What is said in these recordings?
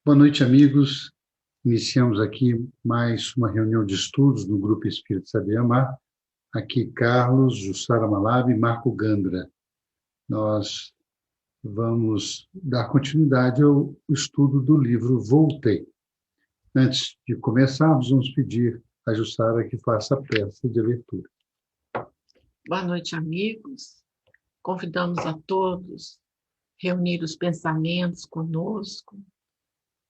Boa noite, amigos. Iniciamos aqui mais uma reunião de estudos no Grupo Espírito Saber Amar. Aqui, Carlos, Jussara Malab e Marco Gandra. Nós vamos dar continuidade ao estudo do livro Voltei. Antes de começarmos, vamos pedir a Jussara que faça a prece de abertura. Boa noite, amigos. Convidamos a todos a reunir os pensamentos conosco,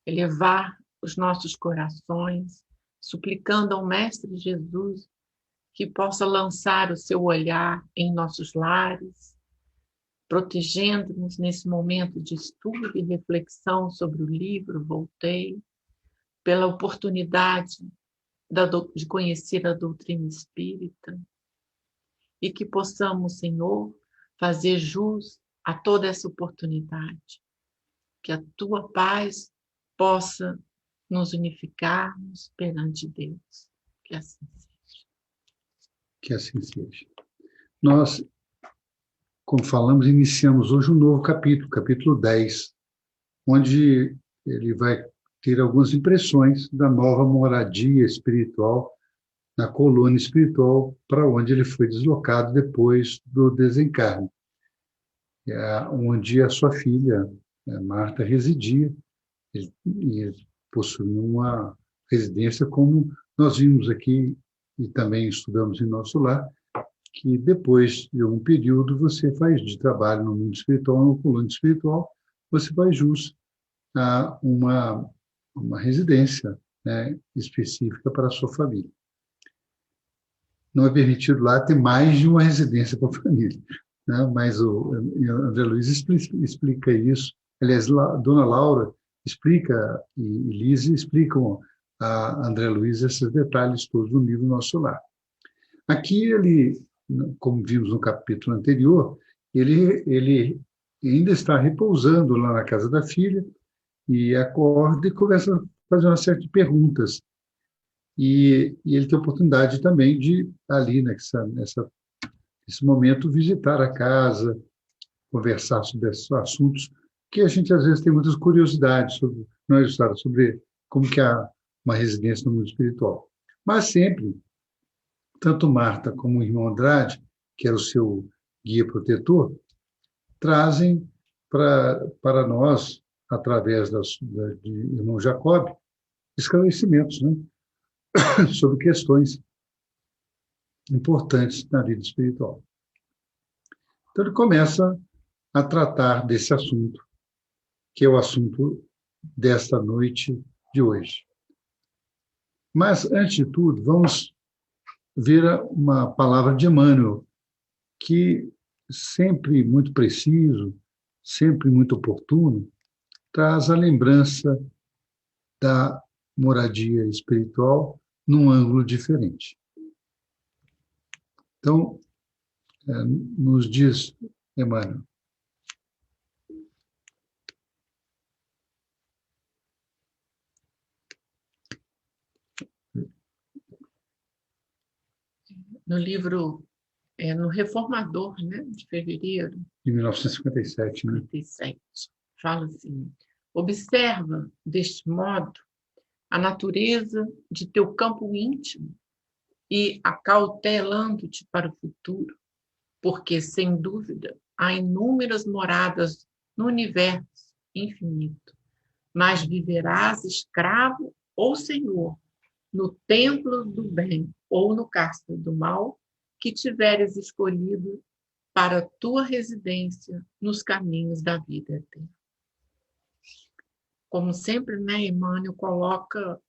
elevar os nossos corações, suplicando ao Mestre Jesus que possa lançar o seu olhar em nossos lares, protegendo-nos nesse momento de estudo e reflexão sobre o livro Voltei, pela oportunidade de conhecer a doutrina espírita, e que possamos, Senhor, fazer jus a toda essa oportunidade, que a tua paz possa nos unificarmos perante Deus. Que assim seja. Que assim seja. Nós, como falamos, iniciamos hoje um novo capítulo, capítulo 10, onde ele vai ter algumas impressões da nova moradia espiritual, na colônia espiritual para onde ele foi deslocado depois do desencarne, onde a sua filha, Marta, residia e possuía uma residência, como nós vimos aqui e também estudamos em nosso lar, que depois de um período você faz de trabalho no mundo espiritual, no colônia espiritual, você faz jus a uma residência, né, específica para a sua família. Não é permitido lá ter mais de uma residência para a família, né? Mas o André Luiz explica isso. Aliás, Dona Laura explica e Lise explicam a André Luiz esses detalhes todos no livro Nosso Lar. Aqui ele, como vimos no capítulo anterior, ele ainda está repousando lá na casa da filha e acorda e começa a fazer uma série de perguntas. E ele tem a oportunidade também de, ali, nesse momento, visitar a casa, conversar sobre esses assuntos, que a gente, às vezes, tem muitas curiosidades sobre, não é, Jussara, sobre como que é uma residência no mundo espiritual. Mas sempre, tanto Marta como o irmão Andrade, que era o seu guia protetor, trazem para nós, através de irmão Jacob, esclarecimentos, né, sobre questões importantes na vida espiritual. Então, ele começa a tratar desse assunto, que é o assunto desta noite de hoje. Mas, antes de tudo, vamos ver uma palavra de Emmanuel, que sempre muito preciso, sempre muito oportuno, traz a lembrança da moradia espiritual num ângulo diferente. Então, nos diz Emmanuel: No livro, no Reformador, né, de fevereiro de 1957, né? 57, fala assim: observa, deste modo, a natureza de teu campo íntimo e acautelando-te para o futuro, porque, sem dúvida, há inúmeras moradas no universo infinito, mas viverás escravo ou senhor no templo do bem ou no cárcere do mal que tiveres escolhido para tua residência nos caminhos da vida eterna. Como sempre, né, Emmanuel coloca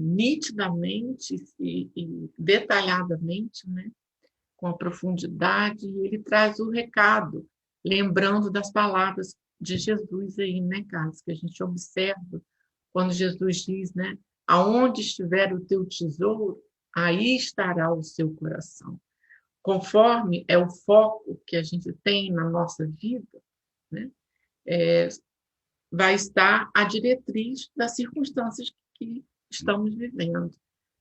nitidamente e detalhadamente, né, com a profundidade, e ele traz o recado, lembrando das palavras de Jesus aí, né, Carlos, que a gente observa quando Jesus diz, né, aonde estiver o teu tesouro, aí estará o seu coração. Conforme é o foco que a gente tem na nossa vida, né, vai estar a diretriz das circunstâncias que estamos vivendo.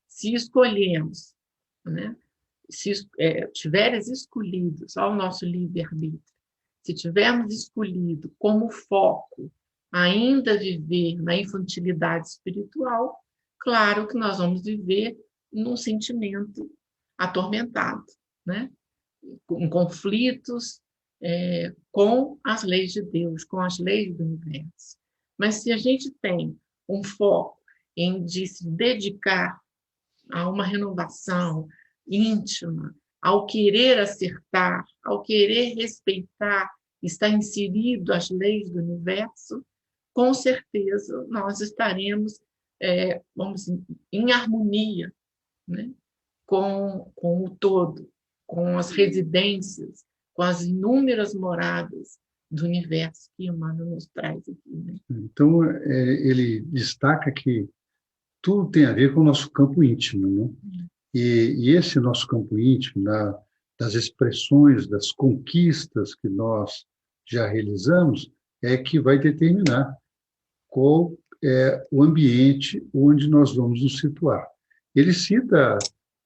Se escolhemos, né, se tiveres escolhido, só o nosso livre-arbítrio, se tivermos escolhido como foco, ainda viver na infantilidade espiritual, claro que nós vamos viver num sentimento atormentado, né? Em conflitos com as leis de Deus, com as leis do universo. Mas se a gente tem um foco de se dedicar a uma renovação íntima, ao querer acertar, ao querer respeitar, estar inserido às leis do universo, com certeza nós estaremos, vamos dizer, em harmonia, né, com o todo, com as residências, com as inúmeras moradas do universo que Emmanuel nos traz aqui. Né? Então, ele destaca que tudo tem a ver com o nosso campo íntimo, né? E esse nosso campo íntimo, das expressões, das conquistas que nós já realizamos, é que vai determinar qual é o ambiente onde nós vamos nos situar. Ele cita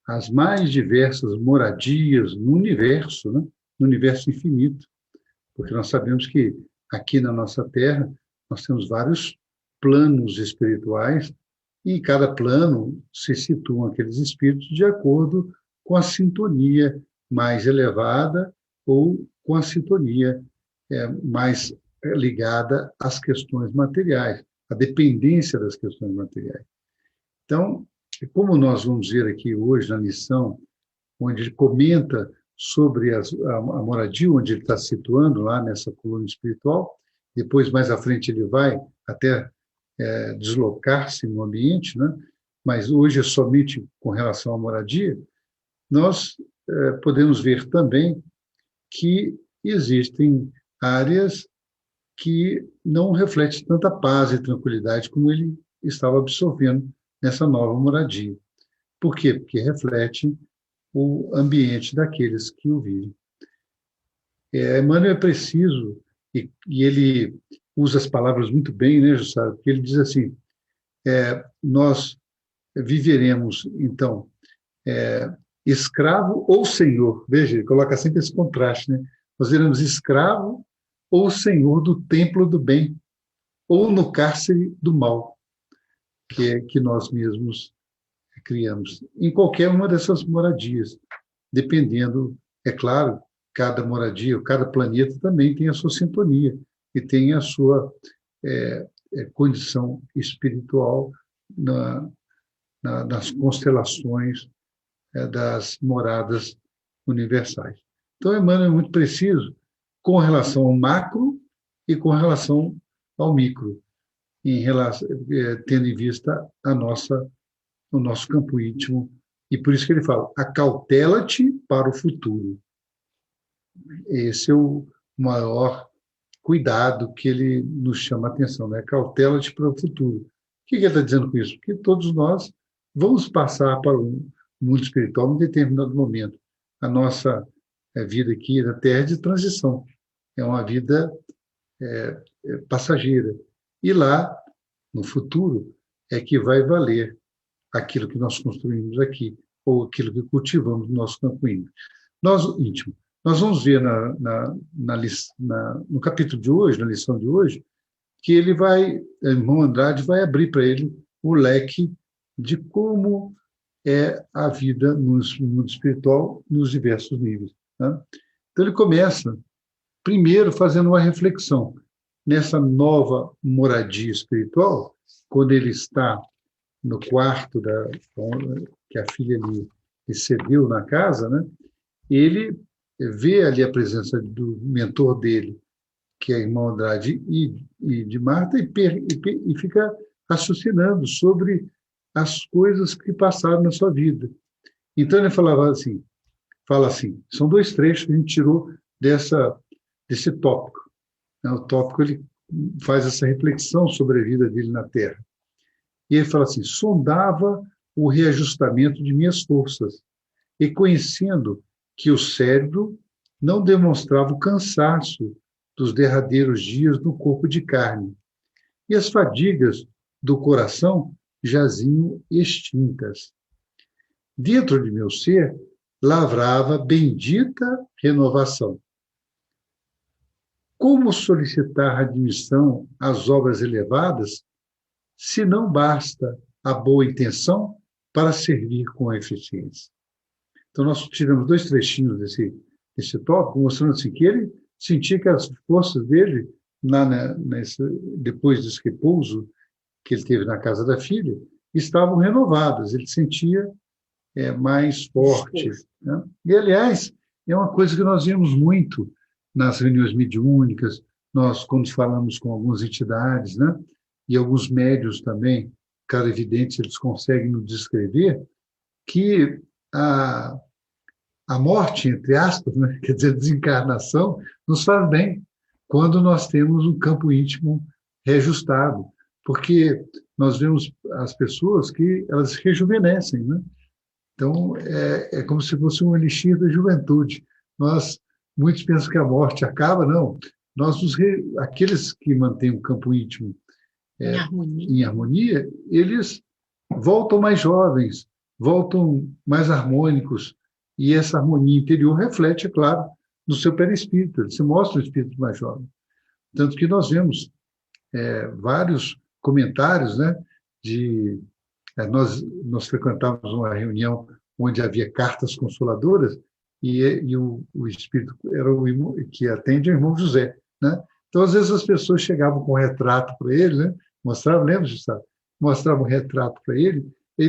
as mais diversas moradias no universo, né? No universo infinito, porque nós sabemos que aqui na nossa Terra nós temos vários planos espirituais e em cada plano se situam aqueles espíritos de acordo com a sintonia mais elevada ou com a sintonia mais ligada às questões materiais, à dependência das questões materiais. Então, como nós vamos ver aqui hoje na lição, onde ele comenta sobre a moradia, onde ele está situando lá nessa coluna espiritual, depois, mais à frente, ele vai até deslocar-se no ambiente, né? Mas hoje é somente com relação à moradia, nós podemos ver também que existem áreas que não refletem tanta paz e tranquilidade como ele estava absorvendo nessa nova moradia. Por quê? Porque reflete o ambiente daqueles que o vivem. Emmanuel é preciso, e ele usa as palavras muito bem, né, Jussara? Porque ele diz assim, nós viveremos, então, escravo ou senhor. Veja, ele coloca sempre esse contraste, né? Nós seremos escravo ou senhor do templo do bem, ou no cárcere do mal, que nós mesmos criamos, em qualquer uma dessas moradias, dependendo, é claro, cada moradia, cada planeta também tem a sua sintonia e tem a sua condição espiritual nas constelações das moradas universais. Então, Emmanuel é muito preciso com relação ao macro e com relação ao micro, tendo em vista o nosso campo íntimo, e por isso que ele fala, acautela-te para o futuro. Esse é o maior cuidado que ele nos chama a atenção, né? Cautela-te para o futuro. O que ele está dizendo com isso? Que todos nós vamos passar para o mundo espiritual em um determinado momento. A nossa vida aqui na Terra é de transição, é uma vida passageira. E lá, no futuro, é que vai valer aquilo que nós construímos aqui, ou aquilo que cultivamos no nosso campo íntimo. Nós vamos ver no capítulo de hoje, na lição de hoje, que irmão Andrade vai abrir para ele o leque de como é a vida no mundo espiritual nos diversos níveis. Né? Então, ele começa, primeiro, fazendo uma reflexão nessa nova moradia espiritual, quando ele está no quarto que a filha lhe recebeu na casa, né? Ele vê ali a presença do mentor dele, que é irmão Andrade e de Marta, e fica raciocinando sobre as coisas que passaram na sua vida. Então ele fala assim, são dois trechos que a gente tirou desse tópico. O tópico ele faz essa reflexão sobre a vida dele na Terra. E ele fala assim, sondava o reajustamento de minhas forças, e conhecendo que o cérebro não demonstrava o cansaço dos derradeiros dias no corpo de carne, e as fadigas do coração jaziam extintas. Dentro de meu ser, lavrava bendita renovação. como solicitar admissão às obras elevadas se não basta a boa intenção para servir com eficiência? Então, nós tiramos 2 trechinhos desse tópico, mostrando assim, que ele sentia que as forças dele, depois desse repouso que ele teve na casa da filha, estavam renovadas, ele sentia mais forte. Né? E, aliás, é uma coisa que nós vemos muito nas reuniões mediúnicas, nós, quando falamos com algumas entidades, né? E alguns médiuns também, clarividentes, eles conseguem nos descrever que a morte, entre aspas, né? Quer dizer, a desencarnação, nos faz bem quando nós temos um campo íntimo reajustado, porque nós vemos as pessoas que elas rejuvenescem, né? Então, é como se fosse um elixir da juventude. Muitos pensam que a morte acaba, não. Aqueles que mantêm o campo íntimo em harmonia, eles voltam mais jovens, voltam mais harmônicos, e essa harmonia interior reflete, é claro, no seu perispírito, ele se mostra um espírito mais jovem. Tanto que nós vemos vários comentários, né, nós frequentávamos uma reunião onde havia cartas consoladoras e o espírito era o irmão, que atende o irmão José, né? Então, às vezes, as pessoas chegavam com um retrato para ele, né? Mostravam, lembra, Gustavo? Mostravam um retrato para ele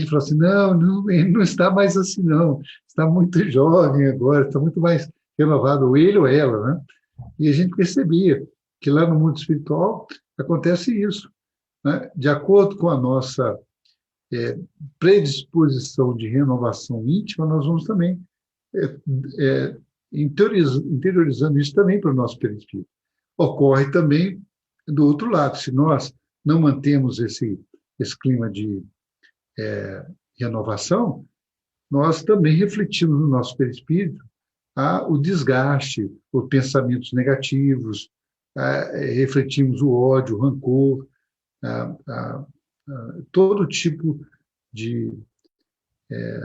falou assim, não, ele não está mais assim, não. Está muito jovem agora, está muito mais renovado, ou ele ou ela, né? E a gente percebia que lá no mundo espiritual acontece isso, né? De acordo com a nossa predisposição de renovação íntima, nós vamos também interiorizando isso também para o nosso perispírito. Ocorre também do outro lado, se nós não mantemos esse clima de renovação, nós também refletimos no nosso perispírito o desgaste, os pensamentos negativos, refletimos o ódio, o rancor, todo tipo de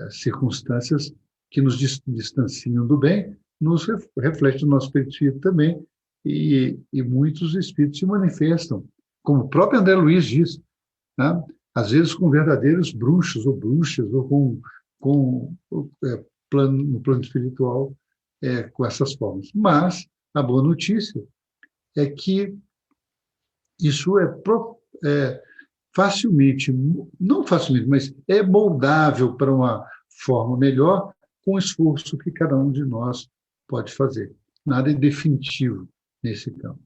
circunstâncias que nos distanciam do bem, nos reflete no nosso perispírito também, e muitos espíritos se manifestam, como o próprio André Luiz diz, né? Às vezes com verdadeiros bruxos ou bruxas, ou no plano espiritual, com essas formas. Mas a boa notícia é que isso facilmente, não facilmente, mas é moldável para uma forma melhor com o esforço que cada um de nós pode fazer. Nada é definitivo nesse campo.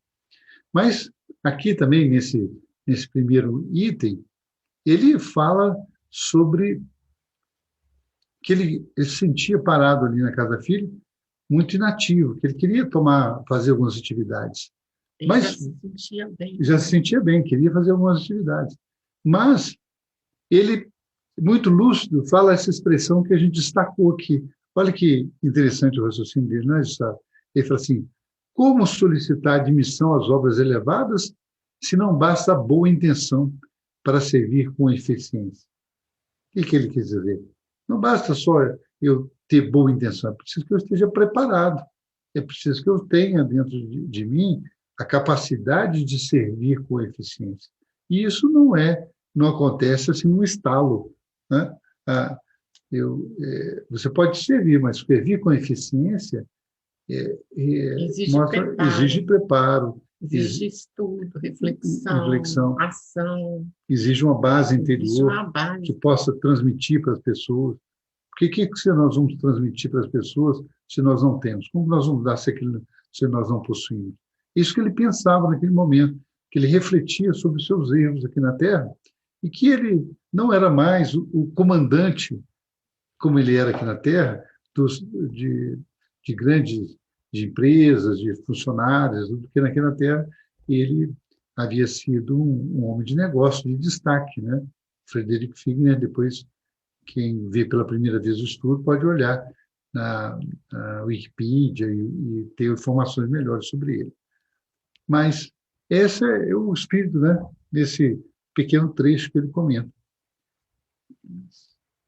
Mas aqui também, nesse primeiro item, ele fala sobre que ele se sentia parado ali na casa da filha, muito inativo, que ele queria fazer algumas atividades. Mas já se sentia bem. Já se sentia bem, queria fazer algumas atividades. Mas ele, muito lúcido, fala essa expressão que a gente destacou aqui. Olha que interessante o raciocínio dele, não é, Gustavo? Ele fala assim, como solicitar admissão às obras elevadas se não basta a boa intenção para servir com eficiência? O que ele quis dizer? Não basta só eu ter boa intenção, é preciso que eu esteja preparado, é preciso que eu tenha dentro de mim a capacidade de servir com eficiência. E isso não acontece assim num estalo, né? Você pode servir, mas servir com eficiência exige preparo, exige estudo, reflexão, ação. Exige uma base interior que possa transmitir para as pessoas. O que nós vamos transmitir para as pessoas se nós não temos? Como nós vamos dar se nós não possuímos? Isso que ele pensava naquele momento, que ele refletia sobre os seus erros aqui na Terra, e que ele não era mais o comandante, como ele era aqui na Terra, de grandes empresas, de funcionários, do que aqui na Terra ele havia sido um homem de negócio, de destaque, né? Frederico Figner, depois, quem vê pela primeira vez o estudo, pode olhar na Wikipedia e ter informações melhores sobre ele. Mas esse é o espírito, né, desse pequeno trecho que ele comenta.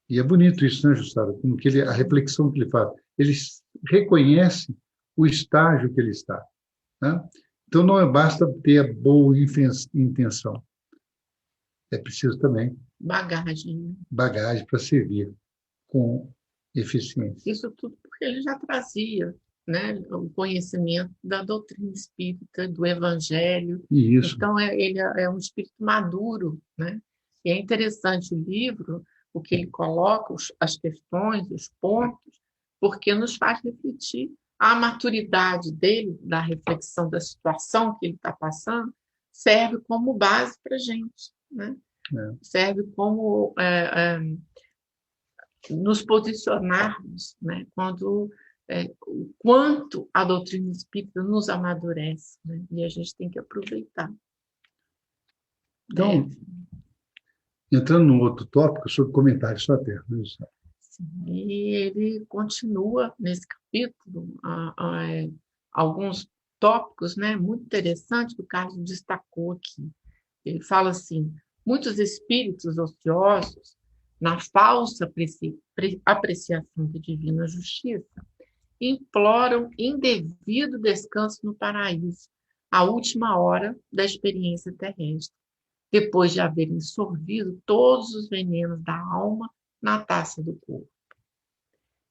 E é bonito isso, né, Justara? Como que a reflexão que ele faz. Ele reconhece o estágio que ele está, né? Então, não basta ter a boa intenção. É preciso também bagagem. bagagem para servir com eficiência. Isso tudo porque ele já trazia, né, o conhecimento da doutrina espírita, do evangelho. Isso. Então, ele é um espírito maduro, né? E é interessante o livro, o que ele coloca, as questões, os pontos, porque nos faz refletir a maturidade dele, da reflexão da situação que ele está passando, serve como base para a gente, né? Serve como nos posicionarmos, né? Quando o quanto a doutrina espírita nos amadurece, né? E a gente tem que aproveitar. Então, entrando num outro tópico sobre comentários sobre a Terra. Né? E ele continua nesse capítulo alguns tópicos, né, muito interessantes que o Carlos destacou aqui. Ele fala assim: muitos espíritos ociosos, na falsa apreciação da divina justiça, imploram indevido descanso no paraíso, à última hora da experiência terrestre, depois de haverem sorvido todos os venenos da alma na taça do corpo.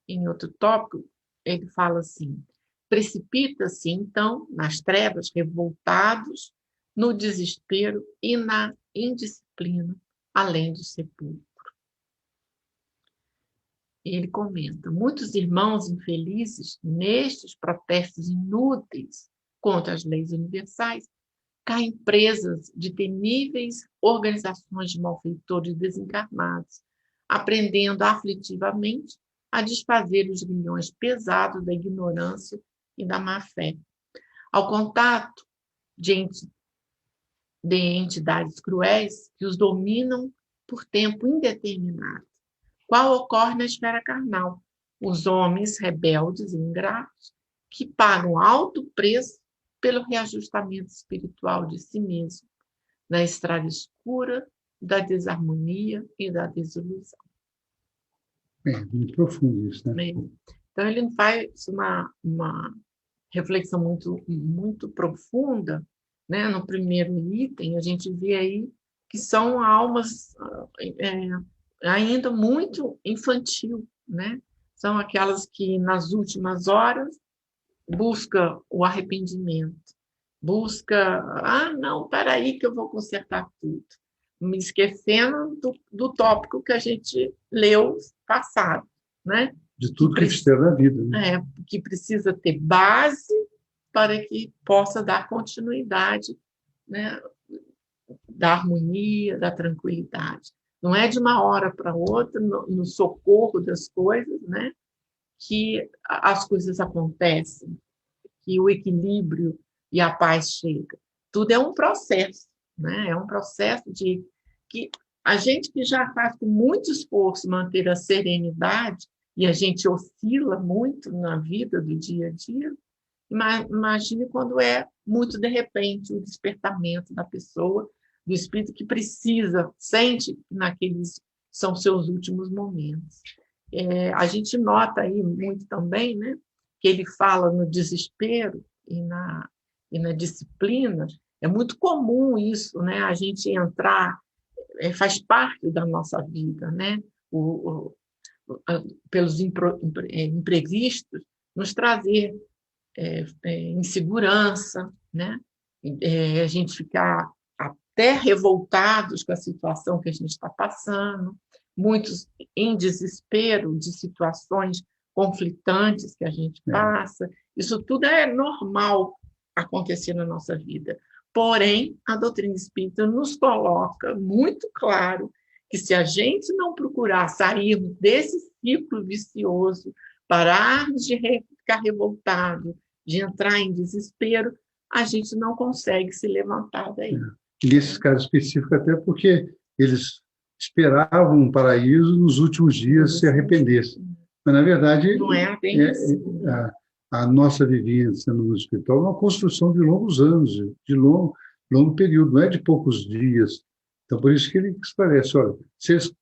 Em outro tópico, ele fala assim: precipita-se, então, nas trevas, revoltados, no desespero e na indisciplina, além do sepulcro. Ele comenta: muitos irmãos infelizes, nestes protestos inúteis contra as leis universais, caem presas de temíveis organizações de malfeitores desencarnados, aprendendo aflitivamente a desfazer os grilhões pesados da ignorância e da má-fé. Ao contato de entidades cruéis que os dominam por tempo indeterminado, qual ocorre na esfera carnal. Os homens rebeldes e ingratos que pagam alto preço pelo reajustamento espiritual de si mesmo, na estrada escura da desarmonia e da desilusão. Muito profundo isso, né? Então, ele faz uma reflexão muito profunda, né? No primeiro item, a gente vê aí que são almas ainda muito infantil, né? São aquelas que, nas últimas horas, busca o arrependimento, busca, não, peraí que eu vou consertar tudo, me esquecendo do tópico que a gente leu passado, né? De tudo que fizeram na vida. Né? Que precisa ter base para que possa dar continuidade, né? Da harmonia, da tranquilidade. Não é de uma hora para outra, no socorro das coisas, né? Que as coisas acontecem, que o equilíbrio e a paz chegam. Tudo é um processo, né? É um processo de que a gente que já faz com muito esforço manter a serenidade, e a gente oscila muito na vida do dia a dia, imagine quando é muito de repente o despertamento da pessoa, do espírito que precisa, sente que naqueles são seus últimos momentos. A gente nota aí muito também, né, que ele fala no desespero e na disciplina. É muito comum isso, né, a gente entrar, faz parte da nossa vida, né, pelos imprevistos, nos trazer insegurança, né, a gente ficar até revoltados com a situação que a gente está passando, muitos em desespero de situações conflitantes que a gente passa. Isso tudo é normal acontecer na nossa vida. Porém, a doutrina espírita nos coloca muito claro que se a gente não procurar sair desse ciclo vicioso, pararmos de ficar revoltado, de entrar em desespero, a gente não consegue se levantar daí. Nesses casos específicos, até porque eles esperavam um paraíso nos últimos dias se arrependessem. Mas, na verdade, não é bem assim. A nossa vivência no mundo espiritual é uma construção de longos anos, de longo período, não é de poucos dias. Então, por isso que ele esclarece, olha, vocês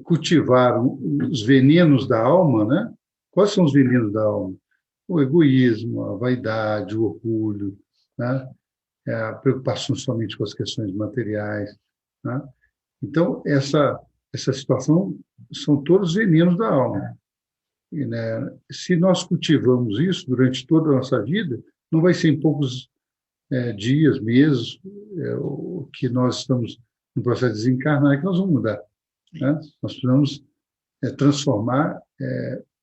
cultivaram os venenos da alma, né? Quais são os venenos da alma? o egoísmo, a vaidade, o orgulho, né? A preocupação somente com as questões materiais, né? Então, essa situação são todos venenos da alma. E, né, se nós cultivamos isso durante toda a nossa vida, não vai ser em poucos dias, meses, o que nós estamos no processo de desencarnar, que nós vamos mudar. Né? Nós precisamos transformar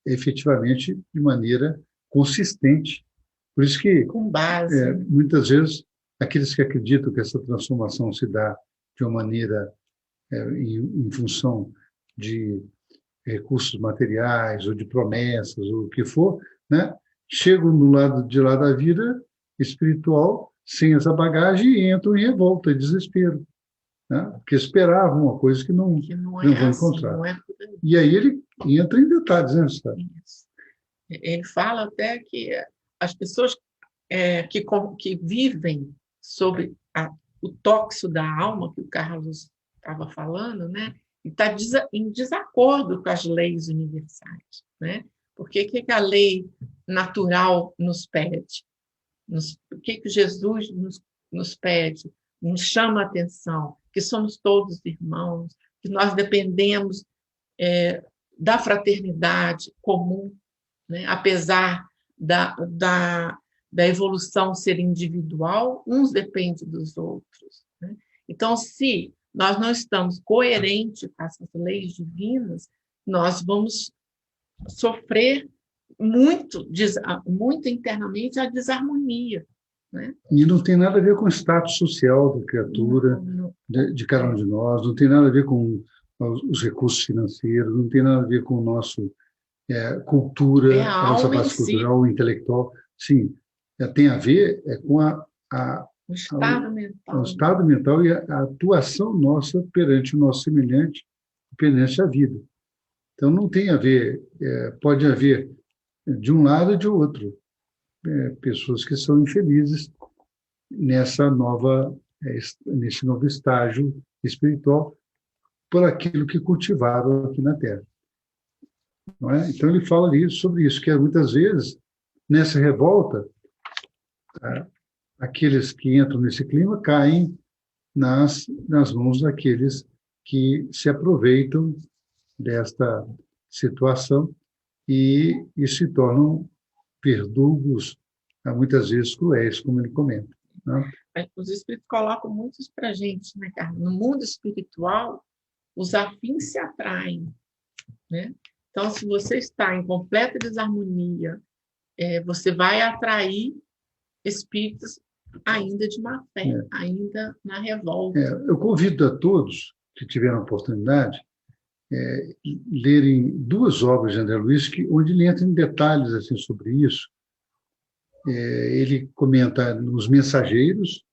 efetivamente de maneira consistente. Por isso que, com base. Muitas vezes, aqueles que acreditam que essa transformação se dá de uma maneira em função de recursos materiais ou de promessas ou o que for, né? Chegam no lado de lá da vida espiritual sem essa bagagem e entram em revolta e desespero, né? Porque esperavam uma coisa que não vão encontrar. Não é. E aí ele entra em detalhes, né, Gustavo? Ele fala até que as pessoas que vivem sobre o tóxico da alma, que o Carlos estava falando, né? E está em desacordo com as leis universais, né? Porque o que a lei natural nos pede? O que Jesus nos pede? Nos chama a atenção, que somos todos irmãos, que nós dependemos da fraternidade comum, né? Apesar da evolução ser individual, uns dependem dos outros, né? Então, se nós não estamos coerentes com essas leis divinas, nós vamos sofrer muito internamente a desarmonia, né? E não tem nada a ver com o status social da criatura, de cada um de nós, não tem nada a ver com os recursos financeiros, não tem nada a ver com o nosso cultura, a nossa base cultural, intelectual. Sim, tem a ver com o estado mental. O estado mental e a atuação nossa perante o nosso semelhante, perante a vida. Então, não tem a ver, pode haver de um lado e de outro, pessoas que são infelizes nesse novo estágio espiritual por aquilo que cultivaram aqui na Terra. Não é? Então, ele fala sobre isso, que muitas vezes, nessa revolta, aqueles que entram nesse clima caem nas mãos daqueles que se aproveitam desta situação e se tornam verdugos, muitas vezes cruéis, como ele comenta. Né? Os espíritos colocam muito isso para a gente, né, Carlos? No mundo espiritual, os afins se atraem, né? Então, se você está em completa desarmonia, você vai atrair espíritos ainda de má fé, ainda na revolta. Eu convido a todos que tiveram a oportunidade lerem 2 obras de André Luiz, onde ele entra em detalhes assim, sobre isso. Ele comenta nos Mensageiros,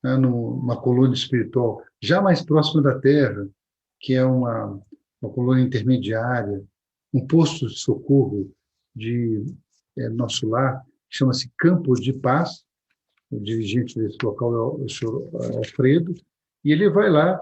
né, numa colônia espiritual já mais próxima da Terra, que é uma colônia intermediária, um posto de socorro de Nosso Lar, chama-se Campo de Paz. O dirigente desse local é o senhor Alfredo, e ele vai lá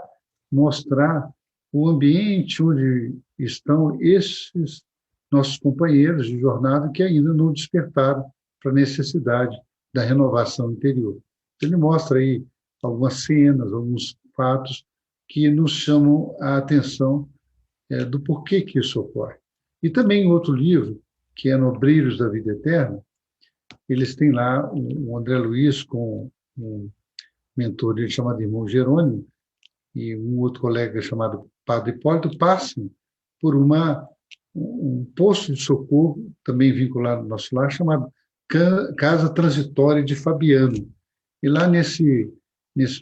mostrar o ambiente onde estão esses nossos companheiros de jornada que ainda não despertaram para a necessidade da renovação interior. Ele mostra aí algumas cenas, alguns fatos que nos chamam a atenção do porquê que isso ocorre. E também outro livro, que é No Brilhos da Vida Eterna, eles têm lá o André Luiz com um mentor dele chamado irmão Jerônimo e um outro colega chamado Padre Hipólito passam por um posto de socorro, também vinculado ao Nosso Lar, chamado Casa Transitória de Fabiano. E lá nesse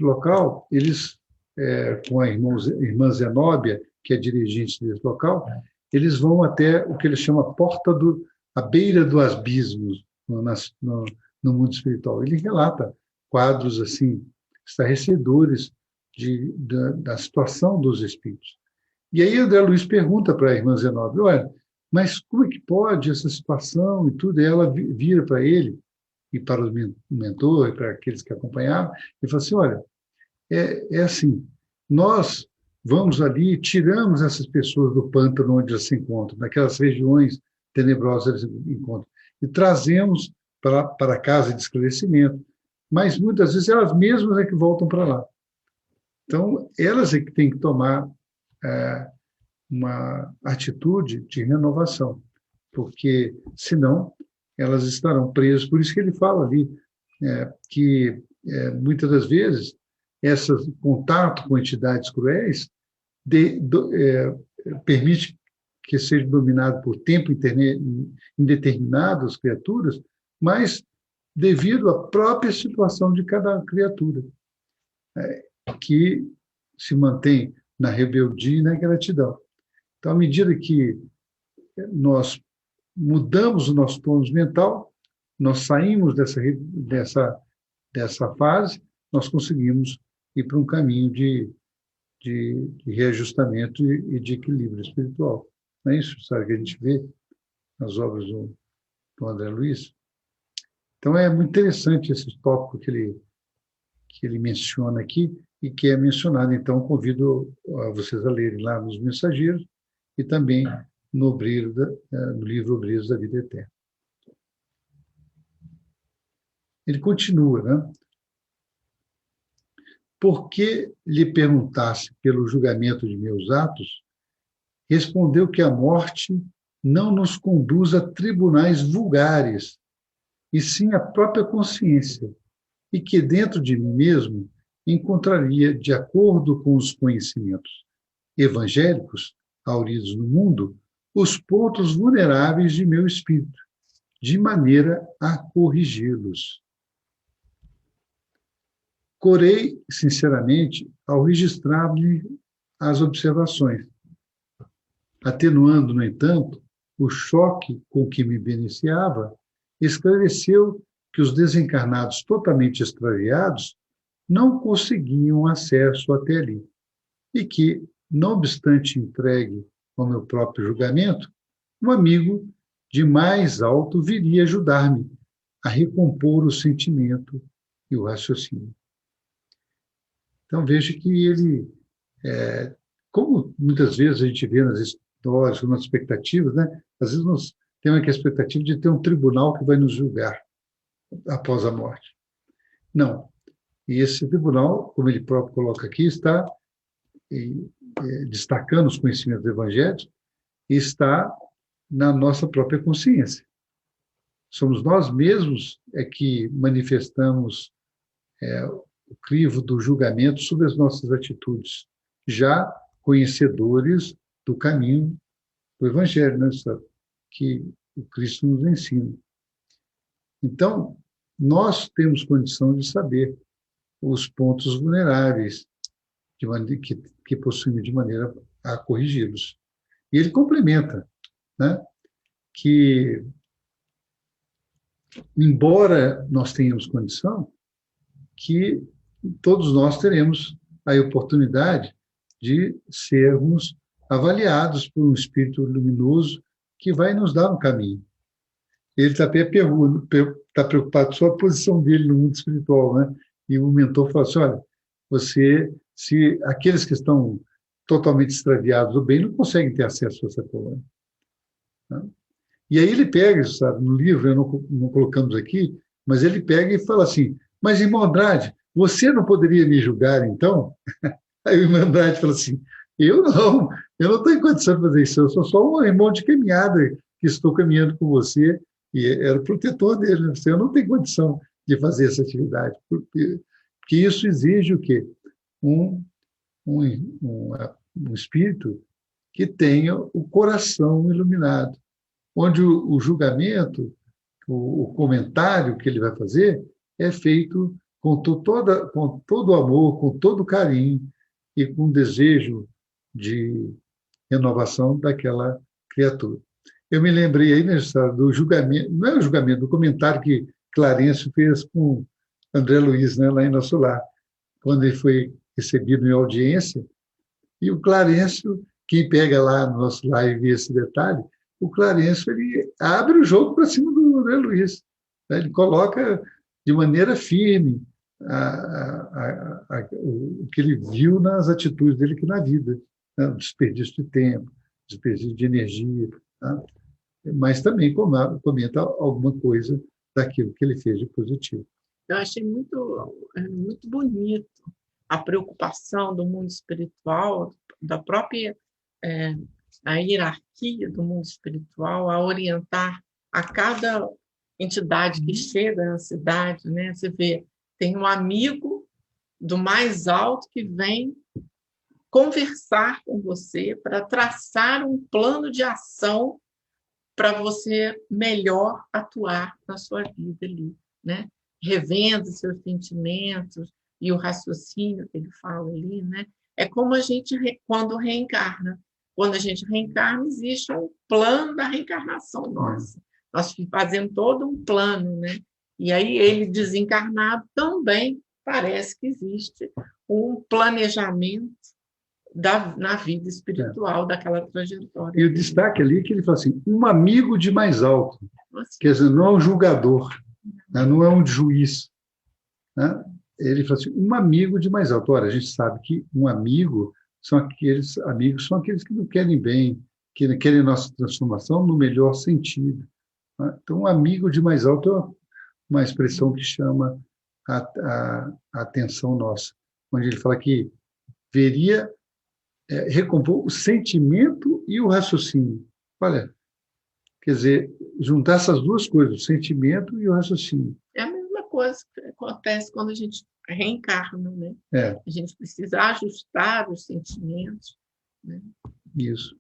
local, eles, com a irmã Zenóbia, que é dirigente desse local, eles vão até o que eles chamam a beira do abismo no mundo espiritual. Ele relata quadros assim estarrecedores da situação dos espíritos. E aí André Luiz pergunta para a irmã Zenóbia, olha, mas como é que pode essa situação e tudo? E ela vira para ele e para o mentor, e para aqueles que acompanhavam, e fala assim, olha, é assim, nós vamos ali, tiramos essas pessoas do pântano onde elas se encontram, naquelas regiões tenebrosas eles se encontram, e trazemos para a casa de esclarecimento, mas muitas vezes elas mesmas é que voltam para lá. Então, elas é que têm que tomar uma atitude de renovação, porque, senão, elas estarão presas. Por isso que ele fala ali que, muitas das vezes, esse contato com entidades cruéis permite que seja dominado por tempo indeterminado as criaturas, mas devido à própria situação de cada criatura, que se mantém na rebeldia e na ingratidão. Então, à medida que nós mudamos o nosso tônus mental, nós saímos dessa fase, nós conseguimos ir para um caminho de reajustamento e de equilíbrio espiritual. Não é isso, sabe, que a gente vê nas obras do André Luiz? Então, é muito interessante esse tópico que ele menciona aqui e que é mencionado. Então, convido a vocês a lerem lá nos Mensageiros e também no livro Obreiros da Vida Eterna. Ele continua, né? Por que lhe perguntasse pelo julgamento de meus atos, respondeu que a morte não nos conduz a tribunais vulgares, e sim a própria consciência, e que dentro de mim mesmo encontraria, de acordo com os conhecimentos evangélicos hauridos no mundo, os pontos vulneráveis de meu espírito, de maneira a corrigi-los. Corei, sinceramente, ao registrar-lhe as observações, atenuando, no entanto, o choque com que me beneficiava, esclareceu que os desencarnados totalmente extraviados não conseguiam acesso até ali, e que, não obstante entregue ao meu próprio julgamento, um amigo de mais alto viria ajudar-me a recompor o sentimento e o raciocínio. Então, veja que ele, como muitas vezes a gente vê nas histórias, nas expectativas, né? Às vezes nós temos a expectativa de ter um tribunal que vai nos julgar após a morte. Não. E esse tribunal, como ele próprio coloca aqui, está destacando os conhecimentos evangélicos e está na nossa própria consciência. Somos nós mesmos que manifestamos o crivo do julgamento sobre as nossas atitudes, já conhecedores do caminho do Evangelho, né, que o Cristo nos ensina. Então, nós temos condição de saber os pontos vulneráveis que possuímos, de maneira a corrigi-los. E ele complementa, né, que, embora nós tenhamos condição, que todos nós teremos a oportunidade de sermos avaliados por um espírito luminoso que vai nos dar um caminho. Ele está preocupado com a posição dele no mundo espiritual, né? E o mentor fala assim, olha, se aqueles que estão totalmente extraviados do bem não conseguem ter acesso a essa colônia. Né? E aí ele pega, sabe, no livro, não colocamos aqui, mas ele pega e fala assim, mas, irmão Andrade, você não poderia me julgar, então? Aí o irmão Andrade fala assim, eu não estou em condição de fazer isso, eu sou só um irmão de caminhada que estou caminhando com você, e era o protetor dele, né? Eu não tenho condição de fazer essa atividade, porque isso exige o quê? Um espírito que tenha o coração iluminado, onde o julgamento, o comentário que ele vai fazer é feito com todo o amor, com todo o carinho e com desejo de renovação daquela criatura. Eu me lembrei aí, né, do julgamento, não é o julgamento, do comentário que Clarencio fez com André Luiz, né, lá em Nosso Lar, quando ele foi recebido em audiência, e o Clarencio, quem pega lá no Nosso Lar e vê esse detalhe, o Clarencio ele abre o jogo para cima do André Luiz, né? Ele coloca de maneira firme o que ele viu nas atitudes dele aqui na vida, né? O desperdício de tempo, desperdício de energia. Tá? mas também comenta alguma coisa daquilo que ele fez de positivo. Eu achei muito bonito a preocupação do mundo espiritual, da própria a hierarquia do mundo espiritual, a orientar a cada entidade que chega na cidade, né? Você vê, tem um amigo do mais alto que vem conversar com você para traçar um plano de ação para você melhor atuar na sua vida ali, né? Revendo seus sentimentos e o raciocínio que ele fala ali, né? É como a gente, quando reencarna. Quando a gente reencarna, existe um plano da reencarnação nossa. Nós fazemos todo um plano, né? E aí ele desencarnado também parece que existe um planejamento na vida espiritual daquela trajetória. E o destaque ali é que ele fala assim, um amigo de mais alto. Quer dizer, não é um julgador, né? Não é um juiz. Né? Ele fala assim, um amigo de mais alto. Ora, a gente sabe que um amigo são aqueles que não querem bem, que não querem nossa transformação no melhor sentido. Né? Então, um amigo de mais alto é uma expressão que chama a atenção nossa, onde ele fala que veria recompor o sentimento e o raciocínio. Olha, quer dizer, juntar essas duas coisas, o sentimento e o raciocínio. É a mesma coisa que acontece quando a gente reencarna, né? A gente precisa ajustar os sentimentos, né? Isso.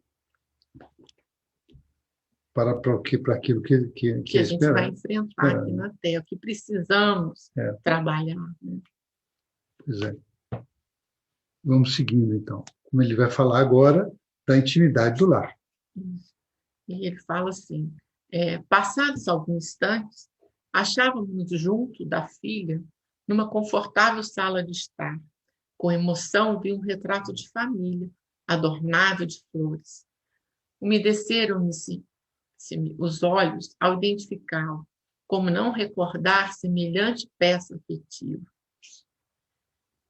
Para aquilo que a gente vai enfrentar aqui na Terra, que precisamos trabalhar. Né? Pois é. Vamos seguindo, então. Como ele vai falar agora da intimidade do lar. E ele fala assim, passados alguns instantes, achávamos junto da filha, numa confortável sala de estar. Com emoção, vi um retrato de família, adornado de flores. Umedeceram-me os olhos ao identificá-lo, como não recordar semelhante peça afetiva.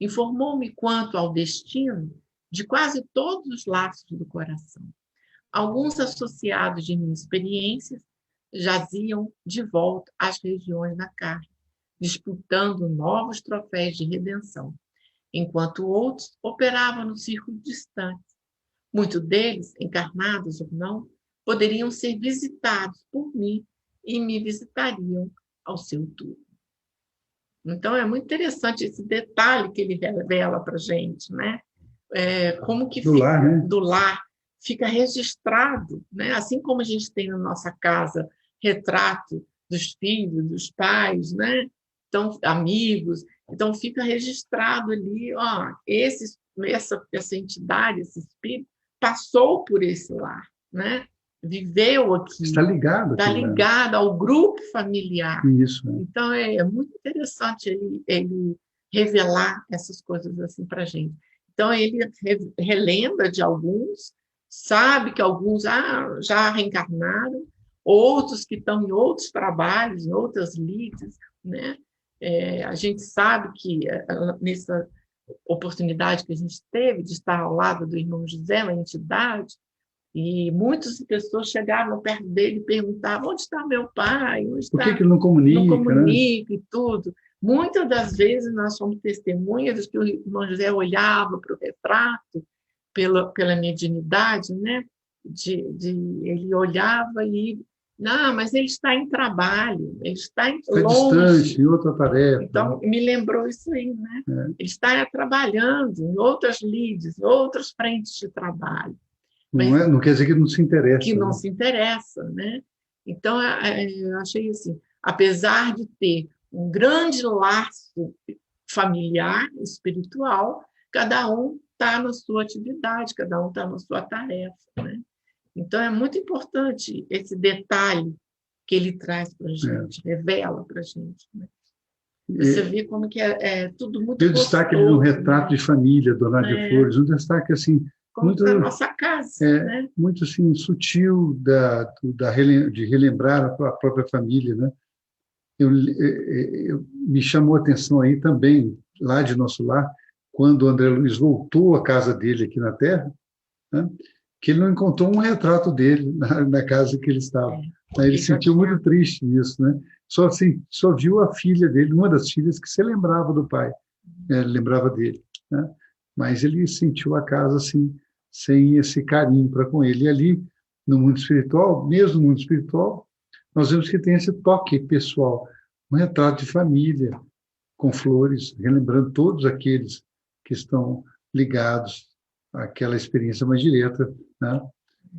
Informou-me quanto ao destino de quase todos os laços do coração. Alguns associados de minhas experiências jaziam de volta às regiões da carne, disputando novos troféus de redenção, enquanto outros operavam no círculo distante. Muitos deles, encarnados ou não, poderiam ser visitados por mim e me visitariam ao seu turno. Então, é muito interessante esse detalhe que ele revela para a gente, né? Como que do lar fica registrado, né? Assim como a gente tem na nossa casa retrato dos filhos, dos pais, né? Então, amigos, então fica registrado ali, ó, essa entidade, esse espírito passou por esse lar, né? Viveu aqui. Está ligado. Está ligado ao grupo familiar. Isso. Então, é muito interessante ele revelar essas coisas assim para a gente. Então, ele relembra de alguns, sabe que alguns já reencarnaram, outros que estão em outros trabalhos, em outras lides, né? A gente sabe que nessa oportunidade que a gente teve de estar ao lado do irmão José, uma entidade, e muitas pessoas chegavam perto dele e perguntavam: onde está meu pai? Onde está? Por que ele não comunica? Não comunica, né? E tudo. Muitas das vezes nós somos testemunhas que o irmão José olhava para o retrato pela mediunidade, né? Ele olhava e não, mas ele está em trabalho, ele está longe, distante, em outra tarefa. Então, me lembrou isso aí, né? Ele está trabalhando em outras lides, em outras frentes de trabalho. Não quer dizer que não se interessa. Que não se interessa, né? Então, eu achei assim, apesar de ter um grande laço familiar, espiritual, cada um está na sua atividade, cada um está na sua tarefa, né? Então, é muito importante esse detalhe que ele traz para a gente, revela para a gente, né? Você vê como que é tudo muito gostoso. Eu destaque no retrato, né? De família, do Lar de Flores, um destaque assim, como muito na nossa casa, né? Muito assim, sutil de relembrar a própria família, né? Me chamou a atenção aí também, lá de nosso lar, quando o André Luiz voltou à casa dele aqui na Terra, né? que ele não encontrou um retrato dele na casa que ele estava. Ele se sentiu muito triste nisso, né? Só viu a filha dele, uma das filhas que se lembrava do pai, lembrava dele, né? Mas ele sentiu a casa assim, sem esse carinho para com ele. E ali, no mundo espiritual, mesmo no mundo espiritual, nós vemos que tem esse toque pessoal, um retrato de família, com flores, relembrando todos aqueles que estão ligados àquela experiência mais direta, né,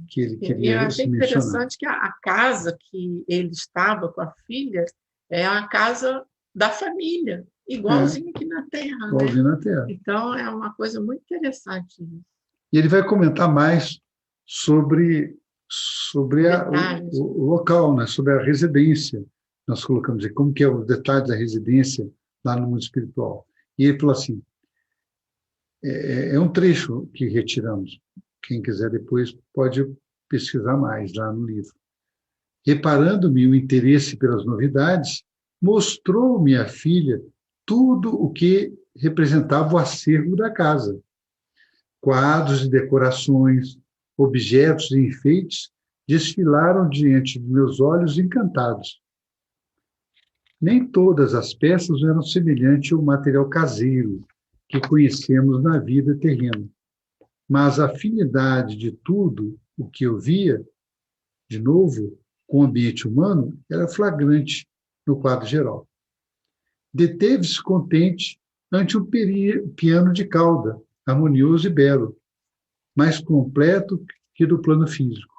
que ele queria eu achei mencionar. Interessante que a casa que ele estava com a filha é a casa da família, igualzinho aqui na Terra. Igualzinho, né? na Terra. Então, é uma coisa muito interessante. E ele vai comentar mais sobre o local, né? Sobre a residência. Nós colocamos aqui como que é o detalhe da residência lá no mundo espiritual. E ele falou assim, é um trecho que retiramos. Quem quiser depois pode pesquisar mais lá no livro. Reparando-me o interesse pelas novidades, mostrou-me a filha tudo o que representava o acervo da casa. Quadros e decorações, objetos e enfeites desfilaram diante de meus olhos encantados. Nem todas as peças eram semelhantes ao material caseiro que conhecemos na vida terrena, mas a afinidade de tudo o que eu via, de novo, com o ambiente humano, era flagrante no quadro geral. Deteve-se contente ante um piano de cauda, harmonioso e belo, mais completo que do plano físico,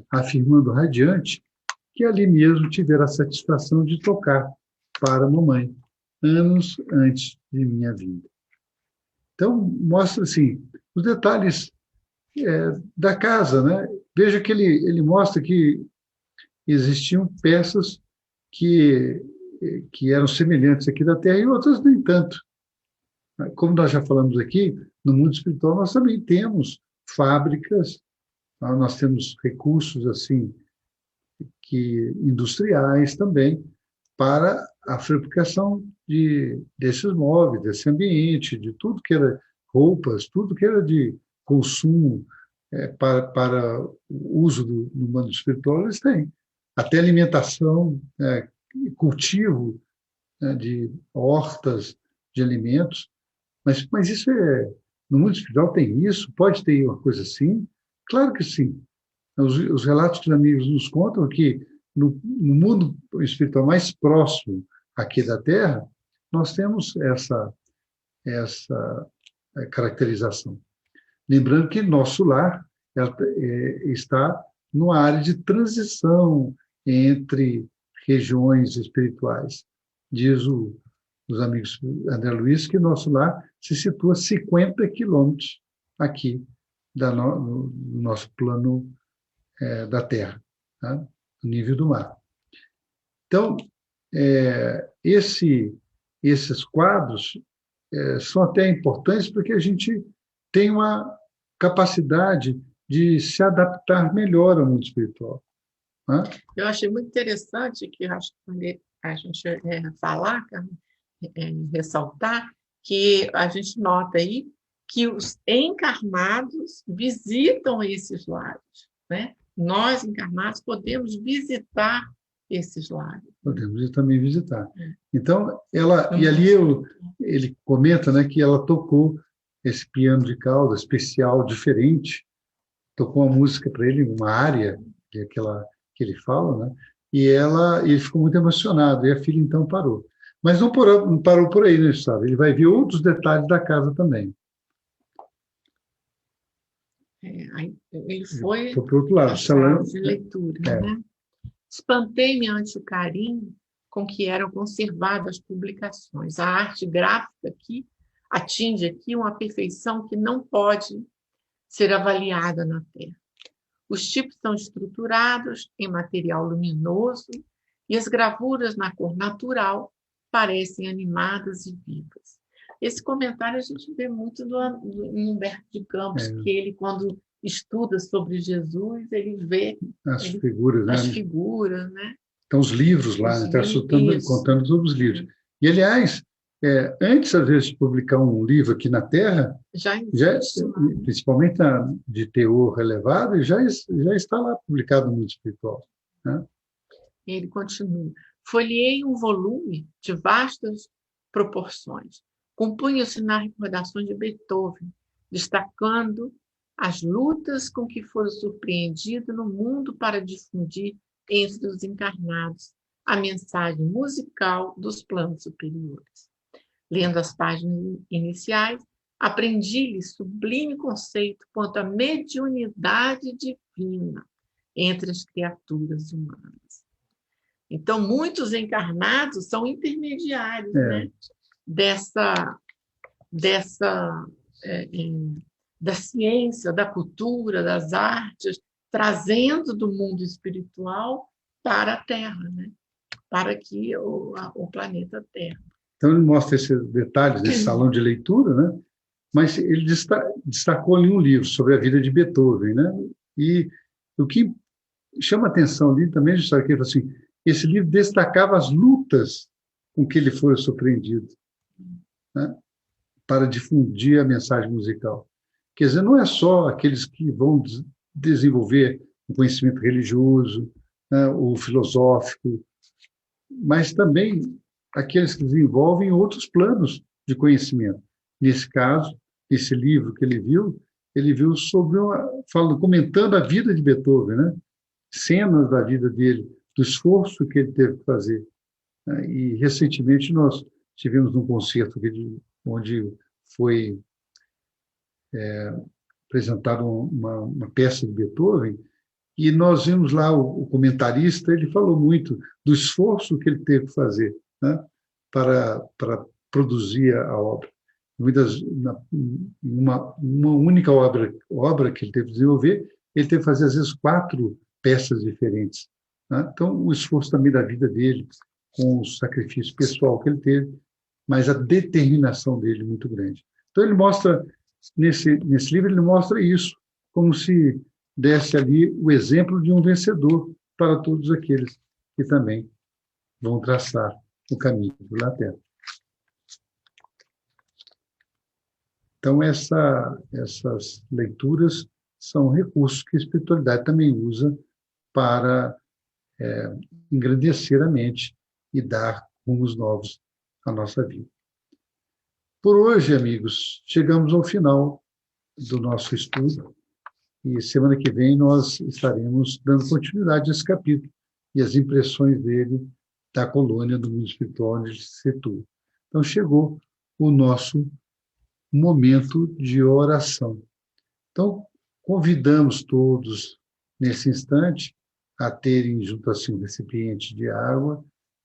afirmando radiante que ali mesmo tivera a satisfação de tocar para a mamãe, anos antes de minha vinda. Então, mostra assim, os detalhes da casa, né? Veja que ele mostra que existiam peças que eram semelhantes aqui da Terra e outras nem tanto. Como nós já falamos aqui, no mundo espiritual nós também temos fábricas, nós temos recursos assim industriais também para a fabricação desses móveis, desse ambiente, de tudo que era roupas, tudo que era de consumo para o uso do mundo espiritual, eles têm. Até alimentação, cultivo de hortas, de alimentos. Mas isso no mundo espiritual tem isso? Pode ter uma coisa assim? Claro que sim. Os relatos dos amigos nos contam que no mundo espiritual mais próximo aqui da Terra, nós temos essa caracterização. Lembrando que nosso lar está numa área de transição entre regiões espirituais. Diz os amigos André Luiz que nosso lar se situa a 50 quilômetros aqui no nosso plano da Terra, tá? No nível do mar. Então, esses quadros são até importantes porque a gente tem uma capacidade de se adaptar melhor ao mundo espiritual. Né? Eu achei muito interessante que acho que a gente falar, ressaltar, que a gente nota aí que os encarnados visitam esses lares, né? Nós, encarnados, podemos visitar esses lares. Podemos também visitar. Então, e ali ele comenta, né, que ela tocou esse piano de cauda especial, diferente, tocou uma música para ele, uma área, que é aquela que ele fala, né, e ele ficou muito emocionado, e a filha então parou. Mas não parou por aí, né, sabe? Ele vai ver outros detalhes da casa também. Ele foi para o outro lado, salão de leitura. Né? Espantei-me ante o carinho com que eram conservadas as publicações. A arte gráfica aqui atinge aqui uma perfeição que não pode ser avaliada na Terra. Os tipos são estruturados em material luminoso e as gravuras na cor natural parecem animadas e vivas. Esse comentário a gente vê muito do Humberto de Campos, que ele, quando estuda sobre Jesus, ele vê as figuras, né? Então, os livros lá, está contando sobre os livros. E, aliás, antes, às vezes, de publicar um livro aqui na Terra, Já já, existe. principalmente de teor elevado, já está lá publicado no mundo espiritual, né? Ele continua. Folheei um volume de vastas proporções. Compunha-se nas recordações de Beethoven, destacando as lutas com que fora surpreendido no mundo para difundir entre os encarnados a mensagem musical dos planos superiores. Lendo as páginas iniciais, aprendi-lhe sublime conceito quanto à mediunidade divina entre as criaturas humanas. Então, muitos encarnados são intermediários, né? Da ciência, da cultura, das artes, trazendo do mundo espiritual para a Terra, né? Para aqui o planeta Terra. Então, ele mostra esses detalhes desse salão de leitura, né? Mas ele destacou ali um livro sobre a vida de Beethoven, né? E o que chama atenção ali também, que ele falou assim, esse livro destacava as lutas com que ele foi surpreendido, né? Para difundir a mensagem musical. Quer dizer, não é só aqueles que vão desenvolver o conhecimento religioso, né, ou filosófico, mas também aqueles que desenvolvem outros planos de conhecimento. Nesse caso, esse livro que ele viu sobre comentando a vida de Beethoven, né? Cenas da vida dele, do esforço que ele teve que fazer. E recentemente nós tivemos um concerto onde foi apresentada uma peça de Beethoven, e nós vimos lá o comentarista, ele falou muito do esforço que ele teve que fazer, né, para produzir a obra. Uma única obra que ele teve que desenvolver, ele teve que fazer, às vezes, 4 peças diferentes, né? Então, o esforço também da vida dele, com o sacrifício pessoal que ele teve, mas a determinação dele muito grande. Então, ele mostra, nesse livro, ele mostra isso, como se desse ali o exemplo de um vencedor para todos aqueles que também vão traçar o caminho pela Terra. Então, essas leituras são recursos que a espiritualidade também usa para engrandecer a mente e dar rumos novos à nossa vida. Por hoje, amigos, chegamos ao final do nosso estudo e semana que vem nós estaremos dando continuidade a esse capítulo e as impressões dele da colônia do mundo espiritual onde ele se situa. Então, chegou o nosso momento de oração. Então, convidamos todos, nesse instante, a terem junto a si um recipiente de água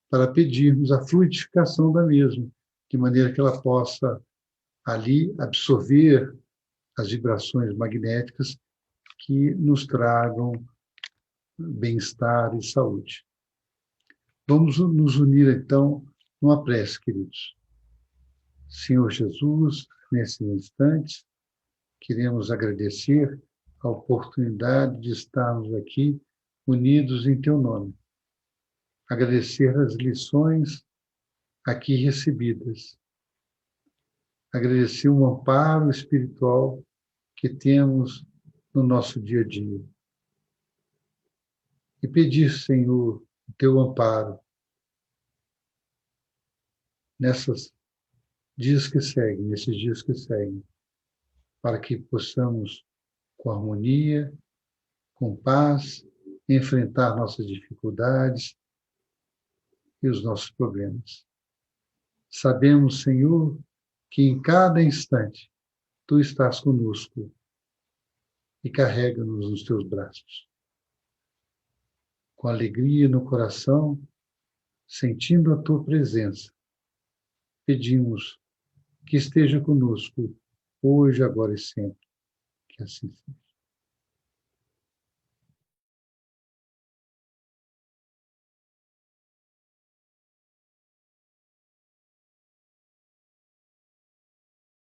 para pedirmos a fluidificação da mesma, de maneira que ela possa ali absorver as vibrações magnéticas que nos tragam bem-estar e saúde. Vamos nos unir, então, numa prece, queridos. Senhor Jesus, nesse instante, queremos agradecer a oportunidade de estarmos aqui unidos em Teu nome. Agradecer as lições aqui recebidas. Agradecer o amparo espiritual que temos no nosso dia a dia. E pedir, Senhor, o Teu amparo nesses dias que seguem, para que possamos, com harmonia, com paz, enfrentar nossas dificuldades e os nossos problemas. Sabemos, Senhor, que em cada instante Tu estás conosco e carrega-nos nos Teus braços. Com alegria no coração, sentindo a Tua presença, pedimos que esteja conosco hoje, agora e sempre. Que assim seja.